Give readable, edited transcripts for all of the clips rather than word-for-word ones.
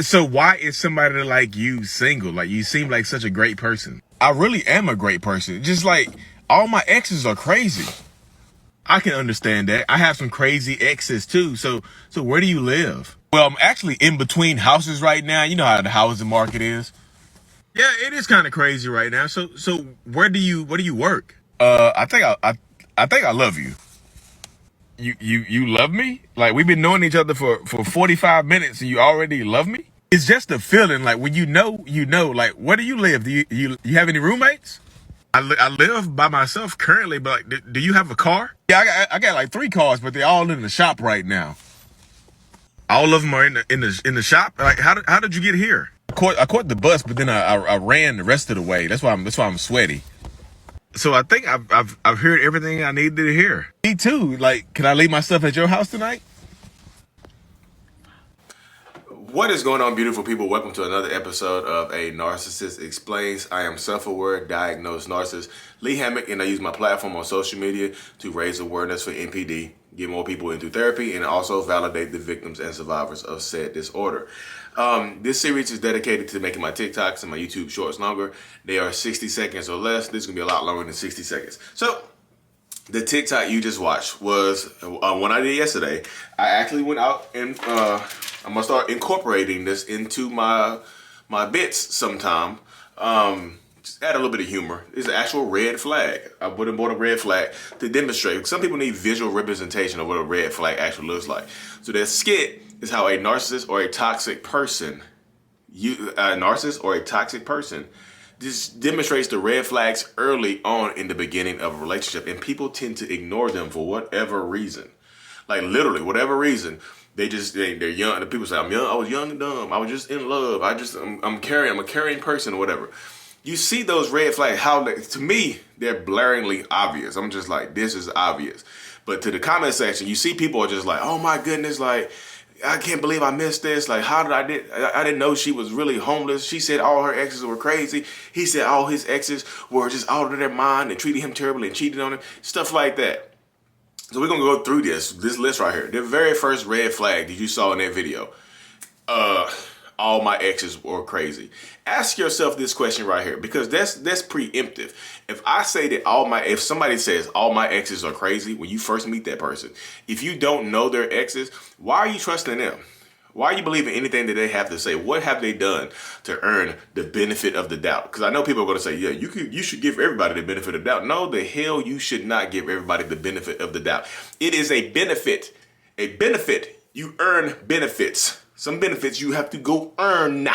So why is somebody like you single? Like, you seem like such a great person. I really am a great person. Just like, all my exes are crazy. I can understand that. I have some crazy exes too. So where do you live? Well, I'm actually in between houses right now. You know how the housing market is. Yeah, it is kind of crazy right now. So where do you work? I think I love you. You love me? Like, we've been knowing each other for 45 minutes and you already love me? It's just a feeling, like, when you know, like, where do you live? Do you have any roommates? I live by myself currently, but like, do you have a car? Yeah, I got like 3 cars, but they're all in the shop right now. All of them are in the shop. Like, how did you get here? I caught the bus, but then I ran the rest of the way. That's why I'm sweaty. So I think I've heard everything I needed to hear. Me too. Like, can I leave my stuff at your house tonight? What is going on, beautiful people? Welcome to another episode of A Narcissist Explains. I am self-aware, diagnosed narcissist Lee Hammock, and I use my platform on social media to raise awareness for NPD, get more people into therapy, and also validate the victims and survivors of said disorder. This series is dedicated to making my TikToks and my YouTube shorts longer. They are 60 seconds or less. This is going to be a lot longer than 60 seconds. So, the TikTok you just watched was one I did yesterday. I actually went out and I'm gonna start incorporating this into my bits sometime. Just add a little bit of humor. It's an actual red flag. I would have bought a red flag to demonstrate. Some people need visual representation of what a red flag actually looks like. So that skit is how a narcissist or a toxic person, this demonstrates the red flags early on in the beginning of a relationship, and people tend to ignore them for whatever reason. Like, literally, whatever reason. They're young. And people say, I'm young. I was young and dumb. I was just in love. I'm a caring person or whatever. You see those red flags, to me, they're blaringly obvious. I'm just like, this is obvious. But to the comment section, you see people are just like, oh my goodness, like, I can't believe I missed this. Like, I didn't know she was really homeless. She said all her exes were crazy. He said all his exes were just out of their mind and treated him terribly and cheated on him. Stuff like that. So we're going to go through this list right here. The very first red flag that you saw in that video. All my exes were crazy. Ask yourself this question right here, because that's preemptive. If somebody says all my exes are crazy when you first meet that person, if you don't know their exes, why are you trusting them? Why are you believing anything that they have to say? What have they done to earn the benefit of the doubt? Because I know people are going to say, yeah, you should give everybody the benefit of the doubt. No, the hell you should not give everybody the benefit of the doubt. It is a benefit. A benefit. You earn benefits. Some benefits you have to go earn.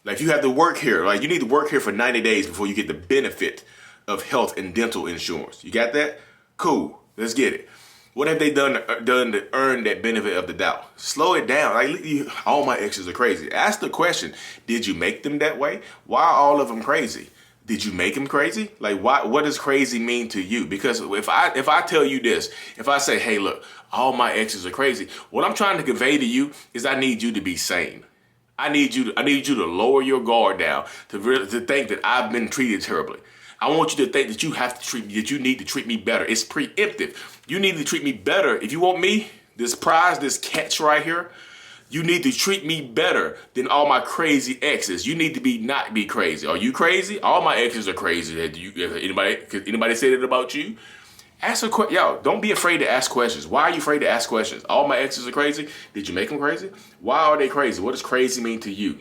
Like, you have to work here. Like, you need to work here for 90 days before you get the benefit of health and dental insurance. You got that? Cool. Let's get it. What have they done to earn that benefit of the doubt? Slow it down. Like, all my exes are crazy. Ask the question, did you make them that way? Why are all of them crazy? Did you make them crazy? Like, what does crazy mean to you? Because if I tell you this, if I say, hey, look, all my exes are crazy, what I'm trying to convey to you is I need you to be sane. I need you to lower your guard down to think that I've been treated terribly. I want you to think that you need to treat me better. It's preemptive. You need to treat me better. If you want me, this prize, this catch right here, you need to treat me better than all my crazy exes. You need to not be crazy. Are you crazy? All my exes are crazy. Anybody say that about you? Ask a question. Yo, don't be afraid to ask questions. Why are you afraid to ask questions? All my exes are crazy. Did you make them crazy? Why are they crazy? What does crazy mean to you?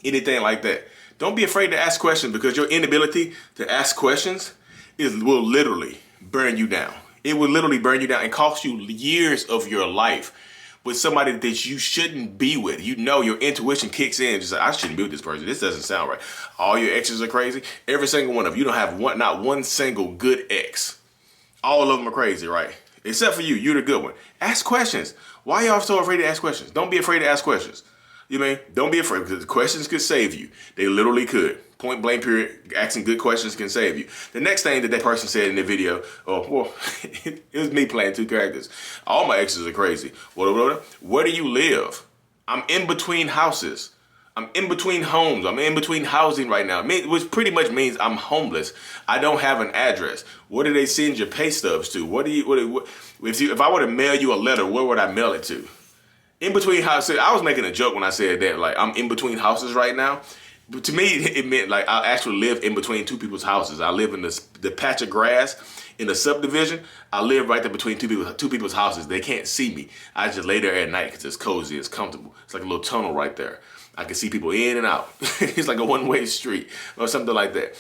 Anything like that. Don't be afraid to ask questions, because your inability to ask questions will literally burn you down. It will literally burn you down and cost you years of your life with somebody that you shouldn't be with. You know, your intuition kicks in. Just like, I shouldn't be with this person. This doesn't sound right. All your exes are crazy. Every single one of them. You don't have not one single good ex. All of them are crazy, right? Except for you. You're the good one. Ask questions. Why y'all so afraid to ask questions? Don't be afraid to ask questions. You mean, don't be afraid, because the questions could save you. They literally could. Point blank period. Asking good questions can save you. The next thing that person said in the video, it was me playing two characters. All my exes are crazy. Where do you live? I'm in between houses. I'm in between homes. I'm in between housing right now, which pretty much means I'm homeless. I don't have an address. What do they send your pay stubs to? If I were to mail you a letter, where would I mail it to? In between houses, I was making a joke when I said that, like, I'm in between houses right now. But to me, it meant like I actually live in between two people's houses. I live in the patch of grass in the subdivision. I live right there between two people's houses. They can't see me. I just lay there at night because it's cozy, it's comfortable. It's like a little tunnel right there. I can see people in and out. It's like a one-way street or something like that.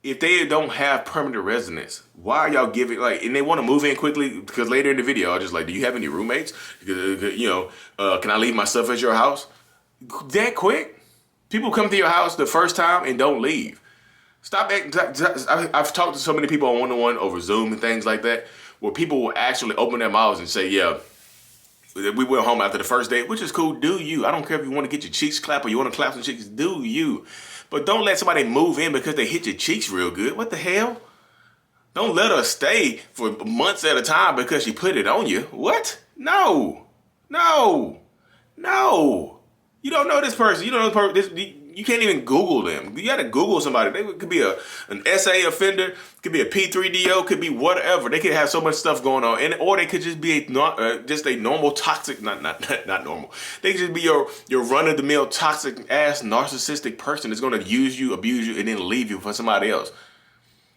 If they don't have permanent residence, why are y'all giving, like, and they want to move in quickly? Because later in the video, I'll just like, do you have any roommates? You know, can I leave my stuff at your house? That quick? People come to your house the first time and don't leave. Stop acting. I've talked to so many people on one-on-one over Zoom and things like that, where people will actually open their mouths and say, yeah, we went home after the first date, which is cool. Do you? I don't care if you want to get your cheeks clapped or you want to clap some cheeks. Do you? But don't let somebody move in because they hit your cheeks real good. What the hell? Don't let her stay for months at a time because she put it on you. What? No. No. No. You don't know this person. You don't know this person. You can't even Google them. You got to Google somebody. They could be an SA offender, could be a P3DO, could be whatever. They could have so much stuff going on, or they could just be just a normal toxic, not normal. They could just be your run of the mill toxic ass narcissistic person that's going to use you, abuse you, and then leave you for somebody else.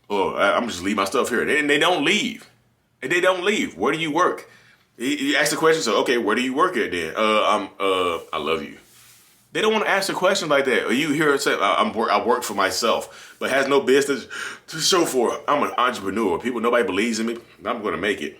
Oh, I'm just leave my stuff here, and they don't leave. And they don't leave. Where do you work? You ask the question. So okay, where do you work at then? I love you. They don't want to ask a question like that. Or you hear it say, I work for myself, but has no business to show for it. I'm an entrepreneur. Nobody believes in me. I'm going to make it.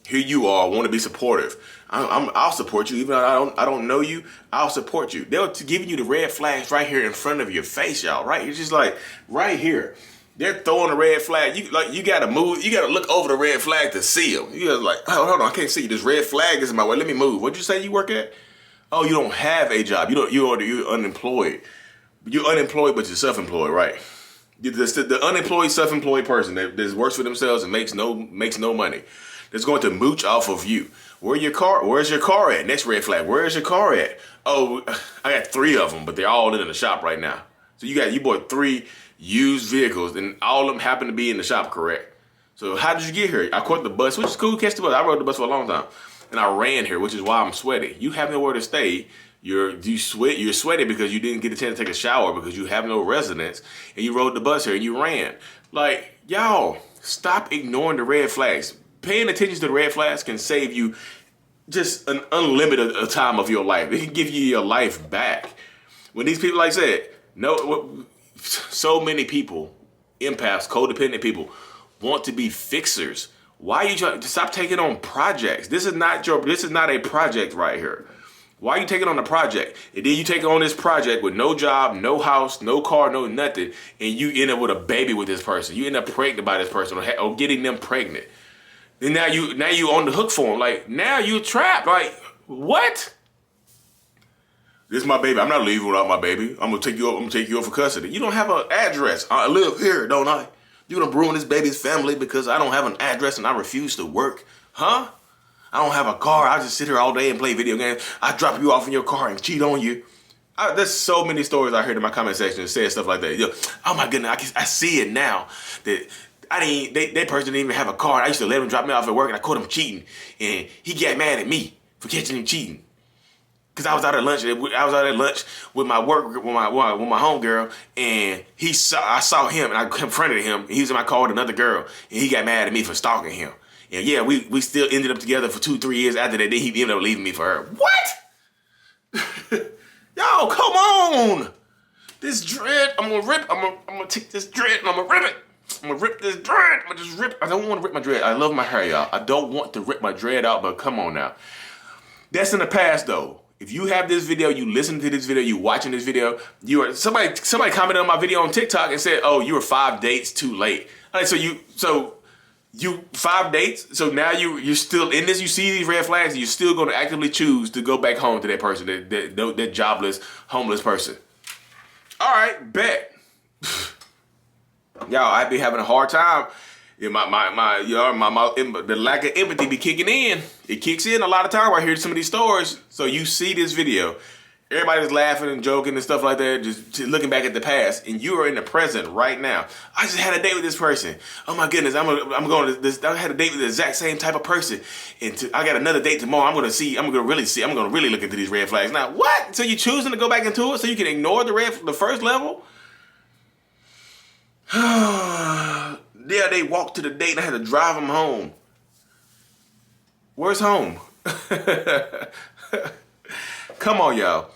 Here you are, want to be supportive. I'll support you. Even though I don't know you, I'll support you. They're giving you the red flags right here in front of your face, y'all, right? It's just like right here. They're throwing a red flag. You got to move. You got to look over the red flag to see them. You got to like, oh, hold on, I can't see you. This red flag is in my way. Let me move. What'd you say you work at? Oh, you don't have a job. You're unemployed. You're unemployed, but you're self-employed, right? The unemployed, self-employed person that works for themselves and makes no money, that's going to mooch off of you. Where's your car at? Next red flag. Where's your car at? Oh, I got 3 of them, but they're all in the shop right now. So you bought 3 used vehicles, and all of them happen to be in the shop, correct? So how did you get here? I caught the bus, which is cool. Catch the bus. I rode the bus for a long time. And I ran here, which is why I'm sweaty. You have nowhere to stay. You're sweaty because you didn't get a chance to take a shower because you have no residence, and you rode the bus here and you ran. Like, y'all, stop ignoring the red flags. Paying attention to the red flags can save you just an unlimited time of your life. It can give you your life back. When these people, like I said, so many people, empaths, codependent people, want to be fixers. Why are you trying to stop taking on projects? This is not a project right here. Why are you taking on a project? And then you take on this project with no job, no house, no car, no nothing, and you end up with a baby with this person. You end up pregnant by this person or getting them pregnant. And now you on the hook for them. Like, now you're trapped. Like, what? This is my baby. I'm not leaving without my baby. I'm gonna take you up for custody. You don't have an address. I live here, don't I? You're gonna ruin this baby's family because I don't have an address and I refuse to work? Huh? I don't have a car. I just sit here all day and play video games. I drop you off in your car and cheat on you. There's so many stories I heard in my comment section that said stuff like that. Yo, oh my goodness, I see it now. That that person didn't even have a car. I used to let him drop me off at work and I caught him cheating. And he got mad at me for catching him cheating. Cause I was out at lunch. I was out at lunch with my homegirl, and I saw him, and I confronted him. He was in my car with another girl, and he got mad at me for stalking him. And yeah, we still ended up together for 2-3 years after that. Then he ended up leaving me for her. What? Y'all, come on! This dread, I'm gonna take this dread and I'm gonna rip it. I'm gonna rip this dread. I'm gonna just rip. I don't want to rip my dread. I love my hair, y'all. I don't want to rip my dread out, but come on now. That's in the past, though. If you have this video, you listen to this video, you watching this video, somebody commented on my video on TikTok and said, "Oh, you were 5 dates too late." Right, so you 5 dates. So now you're still in this. You see these red flags, and you're still going to actively choose to go back home to that person, that jobless, homeless person. All right, bet. Y'all, I be having a hard time. Yeah, the lack of empathy be kicking in. It kicks in a lot of time. I hear some of these stories. So you see this video. Everybody's laughing and joking and stuff like that, just looking back at the past, and you are in the present right now. I just had a date with this person. Oh my goodness, I'm going to this. I had a date with the exact same type of person, and I got another date tomorrow. I'm going to really look into these red flags. Now, what? So you choosing to go back into it so you can ignore the first level? Yeah, they walked to the date and I had to drive them home. Where's home? Come on, y'all.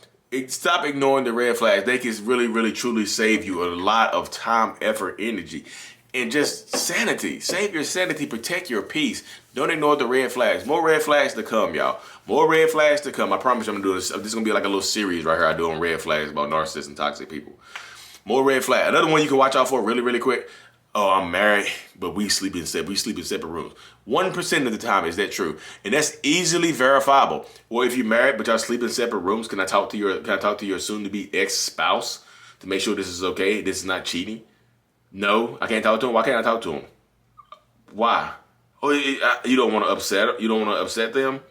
Stop ignoring the red flags. They can really, really, truly save you a lot of time, effort, energy, and just sanity. Save your sanity. Protect your peace. Don't ignore the red flags. More red flags to come, y'all. More red flags to come. I promise you I'm going to do this. This is going to be like a little series right here I do on red flags about narcissists and toxic people. More red flag. Another one you can watch out for really, really quick. Oh, I'm married, but we sleep in separate rooms. 1% of the time is that true, and that's easily verifiable. Or if you're married but y'all sleep in separate rooms, can I talk to your soon-to-be ex-spouse to make sure this is okay? This is not cheating. No, I can't talk to him. Why can't I talk to him? Why? Oh, you don't want to upset. You don't want to upset them,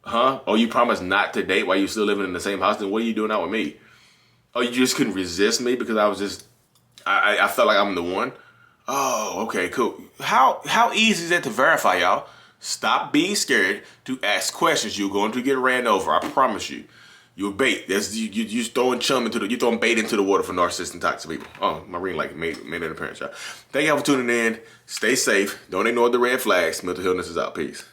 huh? Oh, you promised not to date while you're still living in the same house. Then what are you doing out with me? Oh, you just couldn't resist me because I was just. I felt like I'm the one. Oh, okay, cool. How easy is that to verify, y'all? Stop being scared to ask questions. You're going to get ran over. I promise you. You're bait. That's you throwing you throwing bait into the water for narcissists and toxic people. Oh, my ring light made an appearance, y'all. Thank y'all for tuning in. Stay safe. Don't ignore the red flags. Mental illness is out. Peace.